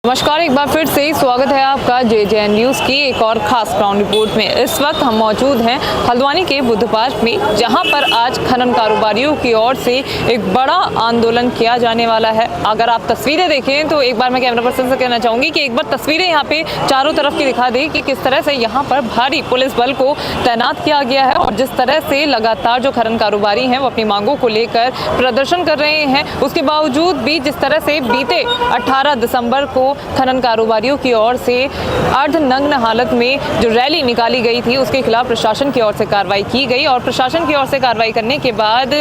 नमस्कार, एक बार फिर से स्वागत है आपका JJN न्यूज़ की एक और खास ग्राउंड रिपोर्ट में। इस वक्त हम मौजूद हैं हल्द्वानी के बुद्ध पार्क में, जहां पर आज खनन कारोबारियों की ओर से एक बड़ा आंदोलन किया जाने वाला है। अगर आप तस्वीरें देखें तो एक बार मैं कैमरा पर्सन से कहना चाहूँगी कि एक बार तस्वीरें यहाँ पे चारों तरफ की दिखा दें कि किस तरह से यहाँ पर भारी पुलिस बल को तैनात किया गया है और जिस तरह से लगातार जो खनन कारोबारी हैं वो अपनी मांगों को लेकर प्रदर्शन कर रहे हैं। उसके बावजूद भी जिस तरह से बीते 18 दिसंबर को खनन कारोबारियों की ओर से अर्धनग्न हालत में जो रैली निकाली गई थी, उसके खिलाफ प्रशासन की ओर से कार्रवाई की गई और प्रशासन की ओर से कार्रवाई करने के बाद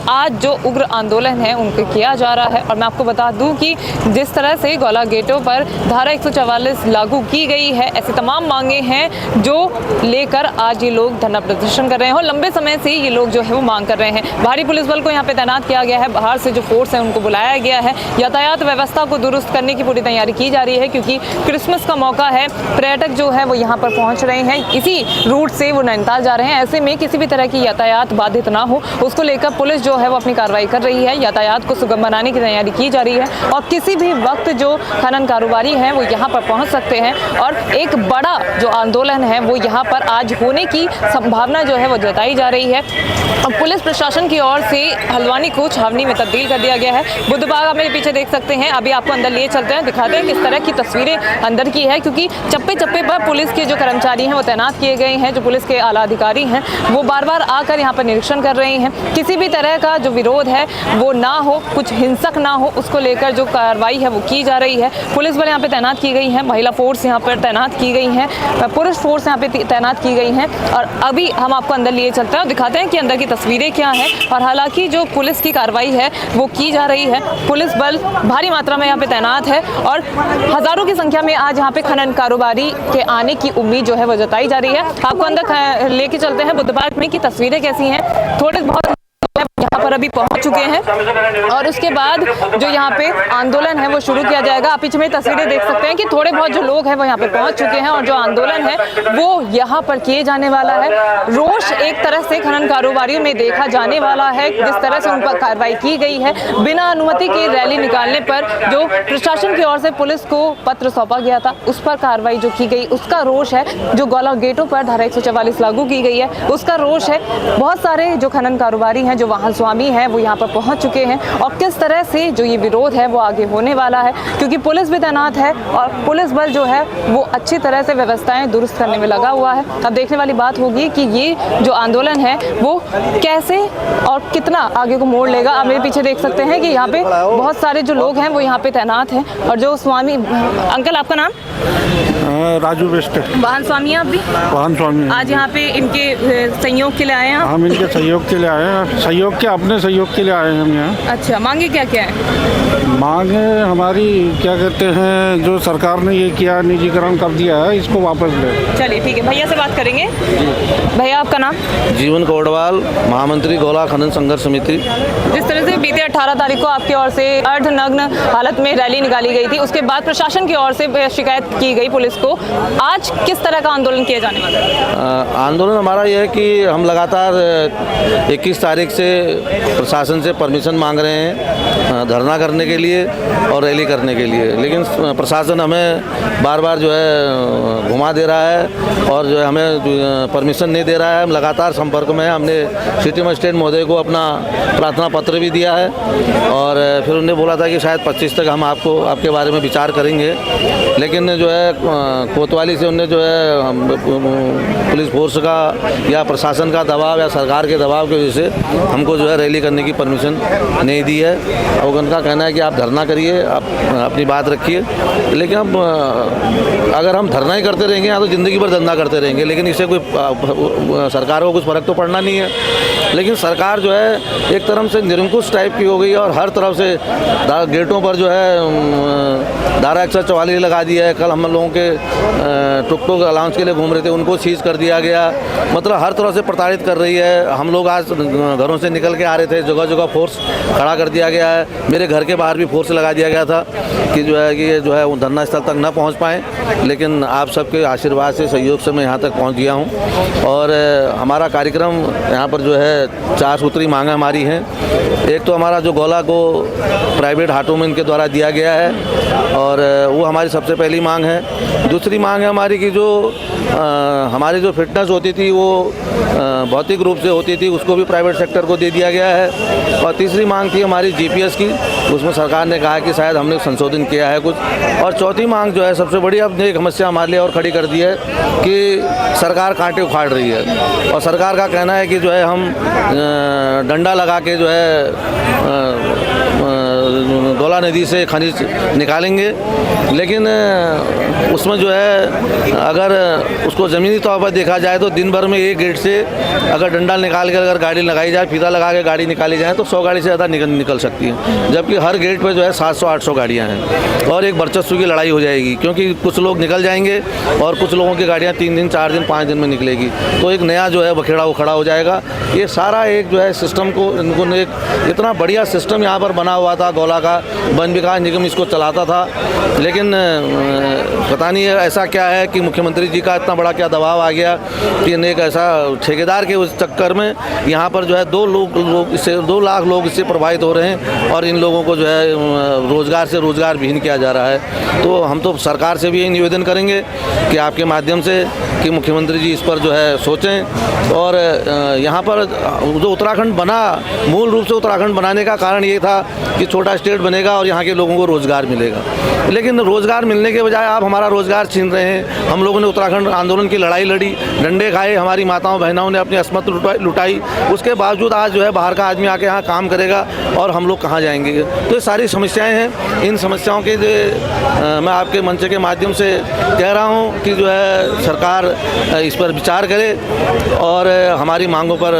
आज जो उग्र आंदोलन है उनको किया जा रहा है। और मैं आपको बता दूं कि जिस तरह से गौला गेटों पर धारा 144 लागू की गई है, ऐसी तमाम मांगे हैं जो लेकर आज ये लोग धरना प्रदर्शन कर रहे हैं और लंबे समय से ये लोग जो है वो मांग कर रहे हैं। भारी पुलिस बल को यहाँ पे तैनात किया गया है, बाहर से जो फोर्स है उनको बुलाया गया है, यातायात व्यवस्था को दुरुस्त करने की पूरी तैयारी की जा रही है क्योंकि क्रिसमस का मौका है, पर्यटक जो है वो यहाँ पर पहुँच रहे हैं, इसी रूट से वो नैनीताल जा रहे हैं। ऐसे में किसी भी तरह की यातायात बाधित ना हो, उसको लेकर पुलिस जो है वो अपनी कार्रवाई कर रही है, यातायात को सुगम बनाने की तैयारी की जा रही है और किसी भी वक्त जो खनन कारोबारी हैं वो यहाँ पर पहुँच सकते हैं और एक बड़ा जो आंदोलन है वो यहाँ पर आज होने की संभावना जो है वो जताई जा रही है। और पुलिस प्रशासन की ओर से हल्द्वानी को छावनी में तब्दील कर दिया गया है। बुद्ध बाग आप मेरे पीछे देख सकते हैं, अभी आपको अंदर लिए चलते हैं, दिखाते हैं किस तरह की तस्वीरें अंदर की है क्योंकि चप्पे चप्पे पर पुलिस के जो कर्मचारी हैं वो तैनात किए गए हैं, जो पुलिस के आला अधिकारी हैं वो बार बार आकर यहाँ पर निरीक्षण कर रहे हैं। किसी भी तरह का जो विरोध है वो ना हो, कुछ हिंसक ना हो, उसको लेकर जो कार्रवाई है वो की जा रही है। पुलिस बल यहाँ पे तैनात की गई है, महिला फोर्स यहाँ पर तैनात की गई है, पुरुष फोर्स यहाँ पे तैनात की गई हैं और अभी हम आपको अंदर लिए चलते हैं और दिखाते हैं कि अंदर की तस्वीरें क्या हैं। और हालांकि जो पुलिस की कार्रवाई है वो की जा रही है, पुलिस बल भारी मात्रा में यहाँ पे तैनात है और हजारों की संख्या में आज यहाँ पे खनन कारोबारी के आने की उम्मीद जो है वो जताई जा रही है। आपको अंदर लेके चलते हैं बुद्ध पार्क में कि तस्वीरें कैसी हैं। थोड़े बहुत यहाँ पर अभी पहुंच चुके हैं और उसके बाद जो यहाँ पे आंदोलन है वो शुरू किया जाएगा। आप पीछे में तस्वीरें देख सकते हैं कि थोड़े बहुत जो लोग हैं वो यहाँ पे पहुंच चुके हैं और जो आंदोलन है वो यहाँ पर किए जाने वाला है। रोष एक तरह से खनन कारोबारियों में देखा जाने वाला है, जिस तरह से उन पर कार्रवाई की गई है। बिना अनुमति के रैली निकालने पर जो प्रशासन की ओर से पुलिस को पत्र सौंपा गया था उस पर कार्रवाई जो की गई, उसका रोष है। जो गौला गेटों पर धारा 144 लागू की गई है उसका रोष है। बहुत सारे जो खनन कारोबारी हैं, जो वाहन स्वामी हैं, वो यहाँ पर पहुँच चुके हैं और किस तरह से जो ये विरोध है वो आगे होने वाला है क्योंकि पुलिस भी तैनात है और पुलिस बल जो है वो अच्छी तरह से व्यवस्थाएं दुरुस्त करने में लगा हुआ है। अब देखने वाली बात होगी कि ये जो आंदोलन है वो कैसे और कितना आगे को मोड़ लेगा। आप मेरे पीछे देख सकते हैं कि यहाँ पे बहुत सारे जो लोग हैं वो यहाँ पे तैनात हैं और जो स्वामी, अंकल आपका नाम? राजू बेस्ट। वाहन स्वामी आप भी? वाहन स्वामी। आज यहाँ पे इनके सहयोग के लिए आए हैं? हम इनके सहयोग के लिए आए हैं, सहयोग के अपने सहयोग के लिए आए हैं हम यहाँ। अच्छा, मांगे क्या क्या है? मांगे हमारी क्या कहते हैं, जो सरकार ने ये किया निजीकरण कर दिया है इसको वापस ले। चलिए ठीक है, भैया से बात करेंगे। भैया आपका नाम? जीवन कौड़वाल, महामंत्री गौला खनन संघर्ष समिति। जिस तरह से बीते 18 तारीख को आपकी ओर से अर्धनग्न हालत में रैली निकाली गई थी, उसके बाद प्रशासन की ओर से शिकायत की गई पुलिस को, आज किस तरह का आंदोलन किया जाने वाला है? आंदोलन हमारा यह है कि हम लगातार 21 तारीख से प्रशासन से परमिशन मांग रहे हैं धरना करने के लिए और रैली करने के लिए, लेकिन प्रशासन हमें बार बार जो है घुमा दे रहा है और जो है हमें परमिशन नहीं दे रहा है। हम लगातार संपर्क में हैं। हमने सिटी मजिस्ट्रेट महोदय को अपना प्रार्थना पत्र भी दिया है और फिर उन्होंने बोला था कि शायद 25 तक हम आपके बारे में विचार करेंगे, लेकिन जो है कोतवाली से उन्होंने जो है पुलिस फोर्स का या प्रशासन का दबाव या सरकार के दबाव की वजह से हमको जो है रैली करने की परमिशन नहीं दी है। और उनका कहना है कि आप धरना करिए, आप अपनी बात रखिए, लेकिन अब अगर हम धरना ही करते रहेंगे या तो ज़िंदगी भर धरना करते रहेंगे, लेकिन इससे कोई सरकार को कुछ फ़र्क तो पड़ना नहीं है। लेकिन सरकार जो है एक तरफ से निरंकुश टाइप की हो गई है और हर तरफ से गेटों पर जो है धारा 144 लगा दिया है। कल हम लोगों के टुक टुक अलाउंस के लिए घूम रहे थे, उनको सीज कर दिया गया। मतलब हर तरह से प्रताड़ित कर रही है। हम लोग आज घरों से निकल के आ रहे थे, जगह जगह फोर्स खड़ा कर दिया गया है। मेरे घर के बाहर भी फोर्स लगा दिया गया था कि जो है कि ये जो है वो धरना स्थल तक न पहुंच पाएँ, लेकिन आप सबके आशीर्वाद से, सहयोग से मैं यहाँ तक पहुँच गया हूँ। और हमारा कार्यक्रम यहाँ पर जो है 4 सूत्री मांगें हमारी हैं। एक तो हमारा जो गोला को प्राइवेट हाटों में इनके द्वारा दिया गया है, और वो हमारी सबसे पहली मांग है। दूसरी मांग है हमारी कि जो हमारी जो फिटनेस होती थी वो भौतिक रूप से होती थी, उसको भी प्राइवेट सेक्टर को दे दिया गया है। और तीसरी मांग थी हमारी जीपीएस की, उसमें सरकार ने कहा कि शायद हमने संशोधन किया है कुछ। और चौथी मांग जो है सबसे बड़ी, अब एक समस्या हमारे लिए और खड़ी कर दी है कि सरकार कांटे उखाड़ रही है, और सरकार का कहना है कि जो है हम डंडा लगा के जो है गौला नदी से खनिज निकालेंगे, लेकिन उसमें जो है अगर उसको ज़मीनी तौर पर देखा जाए तो दिन भर में एक गेट से अगर डंडा निकाल कर अगर गाड़ी लगाई जाए, फीता लगा के गाड़ी निकाली जाए तो 100 गाड़ी से ज़्यादा निकल सकती है, जबकि हर गेट पर जो है 700-800 गाड़ियाँ हैं। और एक वर्चस्व की लड़ाई हो जाएगी, क्योंकि कुछ लोग निकल जाएंगे और कुछ लोगों की गाड़ियाँ 3 दिन, 4 दिन, 5 दिन में निकलेगी, तो एक नया जो है बखेड़ा वो खड़ा हो जाएगा। ये सारा एक जो है सिस्टम को इनको ने एक इतना बढ़िया सिस्टम यहाँ पर बना हुआ था, गौला का वन विकास निगम इसको चलाता था, लेकिन पता नहीं ऐसा क्या है कि मुख्यमंत्री जी का इतना बड़ा क्या दबाव आ गया कि एक ऐसा ठेकेदार के उस चक्कर में यहाँ पर जो है 2 लाख लोग इससे प्रभावित हो रहे हैं, और इन लोगों को जो है रोज़गार से रोज़गार विहीन किया जा रहा है। तो हम तो सरकार से भी यही निवेदन करेंगे कि आपके माध्यम से कि मुख्यमंत्री जी इस पर जो है सोचें। और यहाँ पर जो उत्तराखंड बना, मूल रूप से उत्तराखंड बनाने का कारण ये था कि छोटा स्टेट बनेगा और यहाँ के लोगों को रोज़गार मिलेगा, लेकिन रोज़गार मिलने के बजाय आप हमारा रोज़गार छीन रहे हैं। हम लोगों ने उत्तराखंड आंदोलन की लड़ाई लड़ी, डंडे खाए, हमारी माताओं बहनों ने अपनी अस्मत लुटाई, उसके बावजूद आज जो है बाहर का आदमी आके यहाँ काम करेगा और हम लोग कहाँ जाएंगे। तो ये सारी समस्याएं हैं। इन समस्याओं के मैं आपके मंच के माध्यम से कह रहा हूँ कि जो है सरकार इस पर विचार करे और हमारी मांगों पर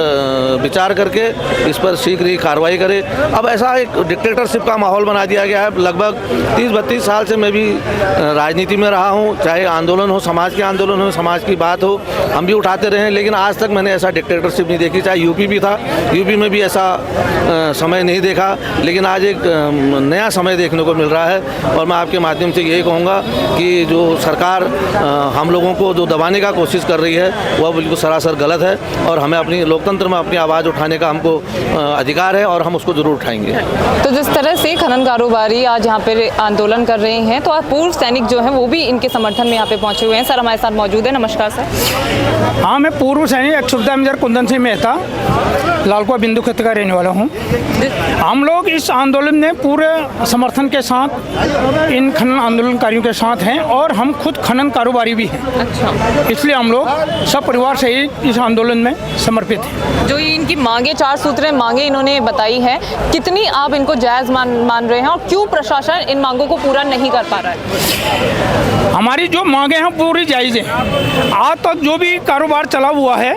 विचार करके इस पर शीघ्र ही कार्रवाई करे। अब ऐसा एक डिक्टेटरशिप का माहौल बना दिया गया है। लगभग 30-32 साल से मैं भी राजनीति में रहा हूँ, चाहे आंदोलन हो, समाज के आंदोलन हो, समाज की बात हो, हम भी उठाते रहे, लेकिन आज तक मैंने ऐसा डिक्टेटरशिप नहीं देखी। चाहे यूपी भी था, यूपी में भी ऐसा समय नहीं देखा, लेकिन आज एक नया समय देखने को मिल रहा है। और मैं आपके माध्यम से यही कहूँगा कि जो सरकार हम लोगों को जो दबाने का कोशिश कर रही है वह बिल्कुल सरासर गलत है, और हमें अपनी लोकतंत्र में अपनी आवाज़ उठाने का हमको अधिकार है और हम उसको ज़रूर उठाएंगे। तो जिस तरह से खनन कारोबारी आज यहाँ पे आंदोलन कर रहे हैं, तो पूर्व सैनिक जो हैं वो भी इनके समर्थन में यहाँ पे पहुँचे हुए हैं। सर हमारे साथ मौजूद है। नमस्कार सर। हाँ, मैं पूर्व सैनिक अक्षुब्धा मेजर कुंदन सिंह मेहता, लालकुआ बिंदु क्षेत्र का रहने वाला हूँ। हम लोग इस आंदोलन में पूरे समर्थन के साथ इन खनन आंदोलनकारियों के साथ हैं, और हम खुद खनन कारोबारी भी हैं। अच्छा, इसलिए हम लोग सब परिवार से ही इस आंदोलन में समर्पित हैं। जो ये इनकी मांगे 4 सूत्रें मांगे इन्होंने बताई है, कितनी आप इनको जायज़ मान रहे हैं, और क्यों प्रशासन इन मांगों को पूरा नहीं कर पा रहा है? हमारी जो मांगे हैं पूरी जायज़ हैं। आज तक जो भी कारोबार चला हुआ है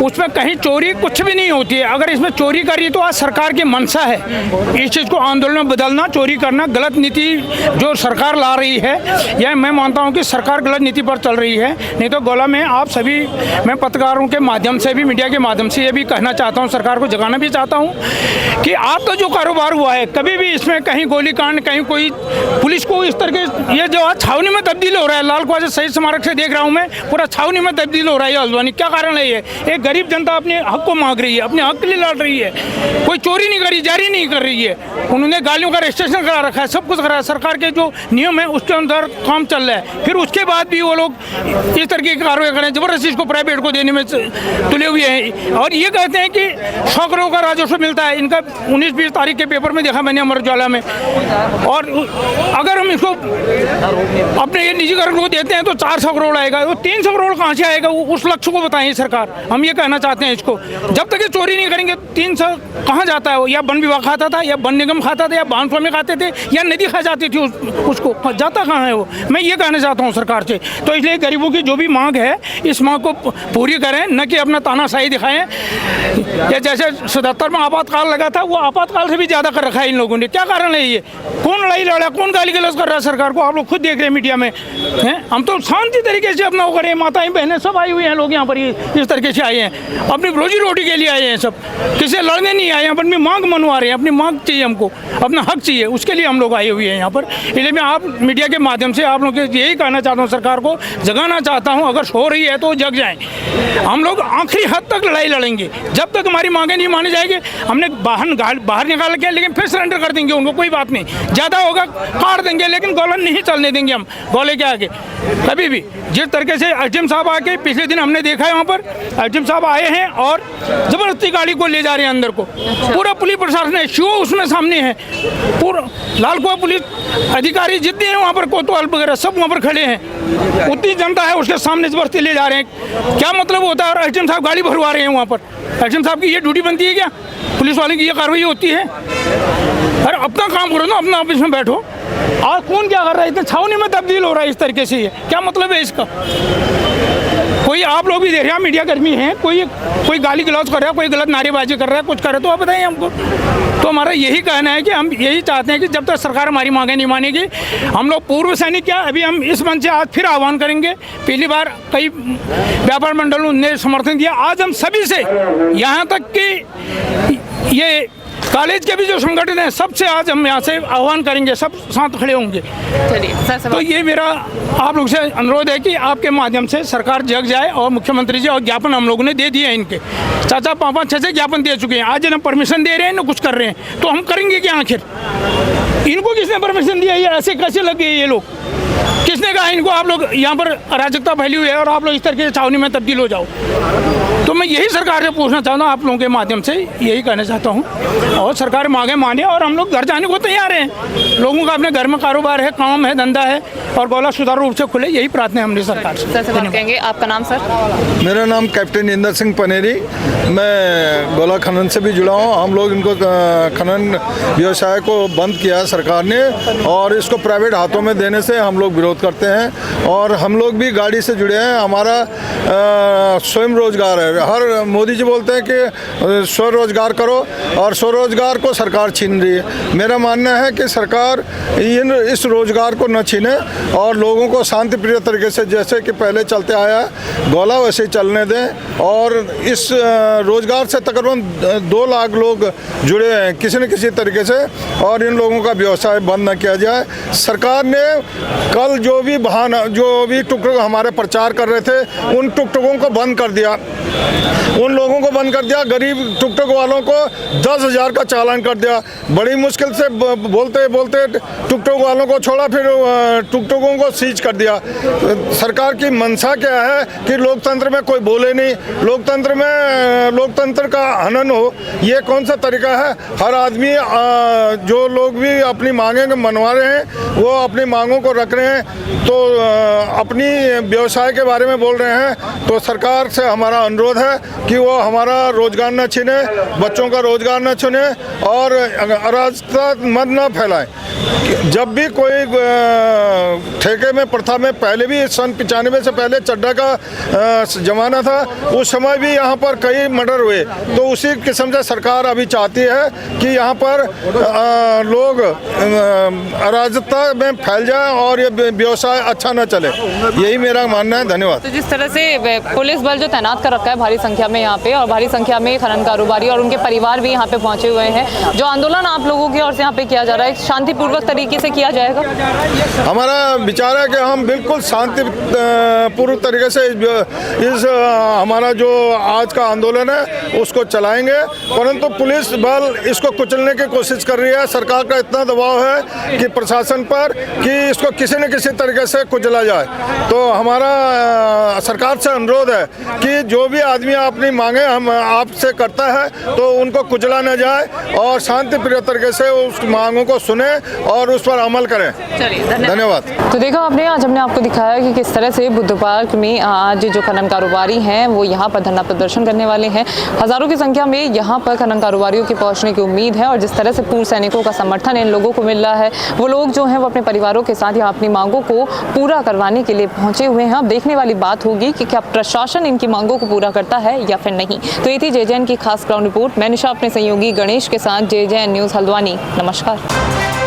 उसमें कहीं चोरी कुछ भी नहीं होती है। अगर इसमें चोरी करी तो आज सरकार की मंशा है इस चीज़ को आंदोलन में बदलना, चोरी करना, गलत नीति जो सरकार ला रही है, यह मैं मानता हूं कि सरकार गलत नीति पर चल रही है। नहीं तो गोला में आप सभी, मैं पत्रकारों के माध्यम से भी, मीडिया के माध्यम से ये भी कहना चाहता हूं, सरकार को जगाना भी चाहता हूं कि आज तो जो कारोबार हुआ है, कभी भी इसमें कहीं गोलीकांड, कहीं कोई पुलिस को इस तरह के, ये जो छावनी में तब्दील हो रहा है, लाल कुआं शहीद स्मारक से देख रहा हूँ मैं, पूरा छावनी में तब्दील हो रहा है हल्द्वानी। क्या कारण है ये? एक गरीब जनता अपने हक को मांग रही है, अपने हक के लिए लड़ रही है, कोई चोरी नहीं करी, जारी नहीं कर रही है। उन्होंने गालियों का रजिस्ट्रेशन करा रखा है, सब कुछ करा है, सरकार के जो नियम है उसके अंदर काम चल रहा है। फिर उसके बाद भी वो लोग इस तरह की कार्रवाई करें, जबरदस्ती इसको प्राइवेट को देने में तुले हुए हैं, और ये कहते हैं कि 100 करोड़ का राजस्व मिलता है। इनका 19-20 तारीख के पेपर में देखा मैंने अमर उजाला में। और अगर हम इसको अपने ये निजीकरण को देते हैं तो 400 करोड़ आएगा, तो 300 करोड़ कहाँ से आएगा? उस लक्ष्य को बताएं सरकार। हम ये कहना चाहते हैं इसको, जब तक ये चोरी नहीं करेंगे 300 कहाँ जाता है? वो या वन विभाग खाता था, या वन निगम खाता था, या बांध स्वामी खाते थे, या नदी खा जाती थी, उसको जाता कहाँ है वो? मैं ये कहना चाहता हूँ सरकार से। तो इसलिए गरीबों की जो भी मांग है, इस मांग को पूरी करें, न कि अपना तानाशाही दिखाएं। या जैसे 77 में आपातकाल लगा था, वो आपातकाल से भी ज़्यादा कर रखा है इन लोगों ने। क्या कारण है ये? कौन लड़ाई लड़ा, कौन गाली गलौज कर रहा है सरकार को, आप लोग खुद देख रहे हैं मीडिया में हैं। हम तो शांति तरीके से अपना वो करें, माताएं बहनें सब आई हुई हैं, लोग यहाँ पर इस तरीके से आए हैं, अपनी रोजी रोटी के लिए आए हैं सब, किसी लड़ने नहीं आए हैं, अपनी मांग मनवा रहे हैं, अपनी मांग चाहिए हमको, अपना हक चाहिए, उसके लिए हम लोग आए हुए हैं यहाँ पर। इसलिए मैं आप मीडिया के माध्यम से आप लोग यही कहना चाहता हूँ, सरकार को जगाना चाहता हूँ, अगर हो रही है तो जग जाएं। हम लोग आखिरी हद तक लड़ाई लड़ेंगे, जब तक हमारी मांगे नहीं मानी जाएगी। हमने बाहर निकाल के लेकिन फिर सरेंडर कर देंगे उनको, कोई बात नहीं, ज़्यादा होगा काट देंगे, लेकिन गोला नहीं चलने देंगे हम गोले के आगे कभी भी। जिस तरीके से एसडीएम साहब आके पिछले दिन हमने देखा है, वहाँ पर एसडीएम साहब आए हैं और ज़बरदस्ती गाड़ी को ले जा रहे हैं अंदर को, पूरा पुलिस प्रशासन है, शो उसमें सामने है, पूरा लाल कुआं पुलिस अधिकारी जितने हैं वहाँ पर, कोतवाल वगैरह सब वहाँ पर खड़े हैं, उतनी जनता है उसके सामने जबरदस्ती ले जा रहे हैं। क्या मतलब होता है? और एसडीएम साहब गाड़ी भरवा रहे हैं वहाँ पर। एसडीएम साहब की ये ड्यूटी बनती है क्या? पुलिस वाले की ये कार्रवाई होती है? अरे अपना काम करो ना, अपना ऑफिस में बैठो। आज कौन क्या कर रहा है? इतने छावनी में तब्दील हो रहा है इस तरीके से, ये क्या मतलब है इसका? कोई आप लोग भी देख रहे हैं, मीडिया कर्मी हैं, कोई गाली गलौज कर रहा है, कोई गलत नारेबाजी कर रहा है, कुछ कर रहा है तो आप बताइए हमको। तो हमारा यही कहना है कि हम यही चाहते हैं कि जब तक सरकार हमारी मांगे नहीं मानेगी, हम लोग पूर्व सैनिक क्या, अभी हम इस मंच से आज फिर आह्वान करेंगे। पहली बार कई व्यापार मंडलों ने समर्थन दिया, आज हम सभी से, यहाँ तक कि ये कॉलेज के भी जो संगठन हैं सबसे आज हम यहाँ से आह्वान करेंगे, सब साथ खड़े होंगे। चलिए सर, तो ये मेरा आप लोग से अनुरोध है कि आपके माध्यम से सरकार जग जाए, और मुख्यमंत्री जी, और ज्ञापन हम लोगों ने दे दिए हैं इनके, चाचा पापा 6 ज्ञापन दे चुके हैं। आज ना परमिशन दे रहे हैं ना कुछ कर रहे हैं, तो हम करेंगे क्या आखिर? इनको किसने परमिशन दिया? ये ऐसे कैसे लग गए ये लोग? किसने कहा इनको आप लोग यहाँ पर अराजकता फैली हुई है और आप लोग इस तरीके से छावनी में तब्दील हो जाओ? तो मैं यही सरकार से पूछना चाहता हूँ, आप लोगों के माध्यम से यही कहना चाहता हूँ, और सरकार मांगे माने, और हम लोग घर जाने को तैयार हैं। लोगों का अपने घर में कारोबार है, काम है, धंधा है, और गोला सुचारू रूप से खुले, यही प्रार्थना है हमारी सरकार से। सर से बात करेंगे। आपका नाम सर? मेरा नाम कैप्टन इंदर सिंह पनेरी, मैं गोला खनन से भी जुड़ा हूँ। हम लोग इनको खनन व्यवसाय को बंद किया है सरकार ने, और इसको प्राइवेट हाथों में देने से हम लोग विरोध करते हैं, और हम लोग भी गाड़ी से जुड़े हैं। हमारा स्वयं रोजगार है। हर मोदी जी बोलते हैं कि स्वरोजगार करो, और स्वरोजगार को सरकार छीन रही है। मेरा मानना है कि सरकार इस रोजगार को न छीने, और लोगों को शांति प्रिय तरीके से जैसे कि पहले चलते आया है गोला वैसे ही चलने दें। और इस रोजगार से तकरीबन 2 लाख लोग जुड़े हैं किसी न किसी तरीके से, और इन लोगों का व्यवसाय बंद न किया जाए। सरकार ने कल जो भी टुकड़ों हमारे प्रचार कर रहे थे, उन टुकड़ों को बंद कर दिया, उन लोगों को बंद कर दिया। गरीब टुकटुक वालों को 10,000 का चालान कर दिया। बड़ी मुश्किल से बोलते बोलते टुकटुक वालों को छोड़ा, फिर टुकटुकों को सीज कर दिया। सरकार की मंशा क्या है कि लोकतंत्र में कोई बोले नहीं, लोकतंत्र में लोकतंत्र का हनन हो, ये कौन सा तरीका है? हर आदमी जो लोग भी अपनी मांगें मनवा रहे हैं, वो अपनी मांगों को रख रहे हैं, तो अपनी व्यवसाय के बारे में बोल रहे हैं। तो सरकार से हमारा अनुरोध है कि वो हमारा रोजगार न छीने, बच्चों का रोजगार न छीने, और अराजकता मत न फैलाएं। जब भी कोई ठेके में प्रथा में, पहले भी सन 95 से पहले चड्ढा का जमाना था, उस समय भी यहाँ पर कई मर्डर हुए। तो उसी किस्म से सरकार अभी चाहती है कि यहाँ पर लोग अराजकता में फैल जाए और ये व्यवसाय अच्छा न चले। यही मेरा मानना है। धन्यवाद। तो जिस तरह से पुलिस बल जो तैनात कर रखा है भारी संख्या में यहाँ पे, और भारी संख्या में खनन कारोबारी और उनके परिवार भी यहाँ पे पहुंचे हुए हैं, जो आंदोलन आप लोगों की ओर से यहाँ पे किया जा रहा है, शांतिपूर्वक तरीके से किया जाएगा? हमारा विचार है कि हम बिल्कुल शांतिपूर्वक तरीके से इस हमारा जो आज का आंदोलन है उसको चलाएंगे, परंतु पुलिस बल इसको कुचलने की कोशिश कर रही है। सरकार का इतना दबाव है कि प्रशासन पर कि इसको किसी न किसी तरीके से कुचला जाए। तो हमारा सरकार से अनुरोध है कि जो भी आदमी अपनी मांगे हम आपसे करता है, तो उनको कुचला न जाए, और शांति प्रिय तरीके से उस मांगों को सुने और उस पर अमल करें। चलिए, धन्यवाद। तो देखा आपने, आज हमने आपको दिखाया कि किस तरह से बुद्ध पार्क में आज जो खनन कारोबारी हैं वो यहाँ पर धरना प्रदर्शन करने वाले हैं। हजारों की संख्या में यहाँ पर खनन कारोबारियों के पहुँचने की उम्मीद है, और जिस तरह से पूर्व सैनिकों का समर्थन इन लोगों को मिल रहा है, वो लोग जो हैं वो अपने परिवारों के साथ यहाँ अपनी मांगों को पूरा करवाने के लिए पहुँचे हुए हैं। अब देखने वाली बात होगी कि क्या प्रशासन इनकी मांगों को पूरा करता है या फिर नहीं। तो ये थी JJN की खास ग्राउंड रिपोर्ट। मैं निशा अपने सहयोगी गणेश के साथ, JJN न्यूज़ हल्द्वानी। नमस्कार।